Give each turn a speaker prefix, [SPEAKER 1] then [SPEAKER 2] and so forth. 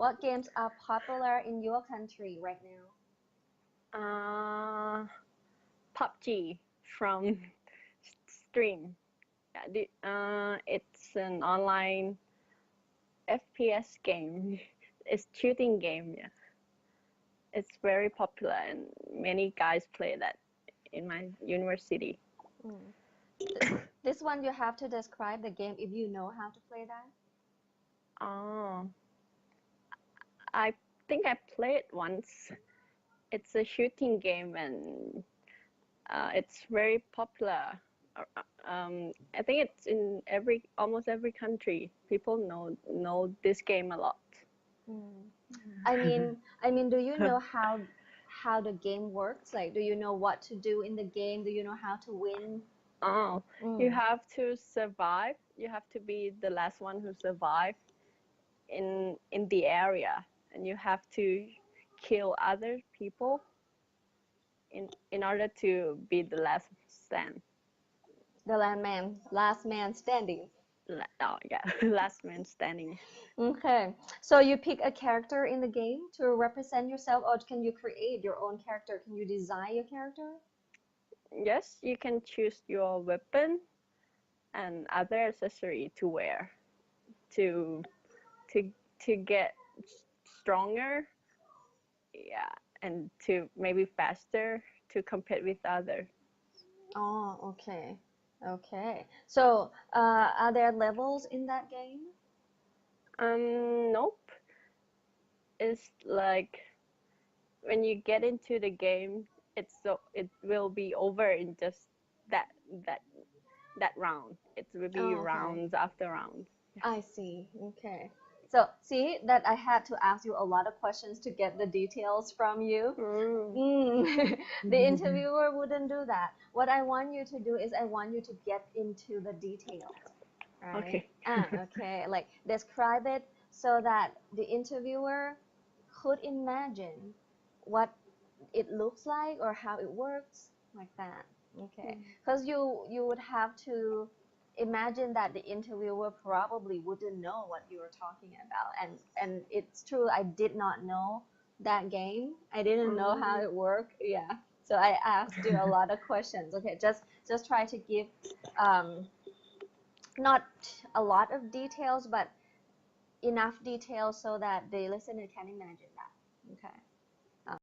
[SPEAKER 1] What games are popular in your country right now?
[SPEAKER 2] PUBG from Stream. It's an online FPS game. It's shooting game. Yeah, it's very popular and many guys play that in my university.
[SPEAKER 1] This one you have to describe the game if you know how to play that.
[SPEAKER 2] I think I played once. It's a shooting game and it's very popular. I think it's in almost every country. People know this game a lot.
[SPEAKER 1] I mean, do you know how the game works? Like, do you know what to do in the game? Do you know how to win?
[SPEAKER 2] You have to survive. You have to be the last one who survived in the area, and you have to kill other people in order to be the last stand.
[SPEAKER 1] The last man standing.
[SPEAKER 2] Oh yeah, last man standing.
[SPEAKER 1] Okay, so you pick a character in the game to represent yourself, or can you create your own character? Can you design your character?
[SPEAKER 2] Yes, you can choose your weapon and other accessory to wear to get stronger, yeah, and to maybe faster to compete with others.
[SPEAKER 1] Oh, okay. So, are there levels in that game?
[SPEAKER 2] Nope. It's like when you get into the game, it will be over in just that round. It will be rounds after rounds.
[SPEAKER 1] I see. Okay. So, see that I had to ask you a lot of questions to get the details from you. The interviewer wouldn't do that. What I want you to do is I want you to get into the details. Right?
[SPEAKER 2] Okay.
[SPEAKER 1] Okay. Like describe it so that the interviewer could imagine what it looks like or how it works, like that. Okay. Because you would have to imagine that the interviewer probably wouldn't know what you were talking about, and it's true, I did not know that game. I didn't know how it worked. Yeah, so I asked you a lot of questions. Okay, just try to give not a lot of details, but enough details so that the listener can imagine.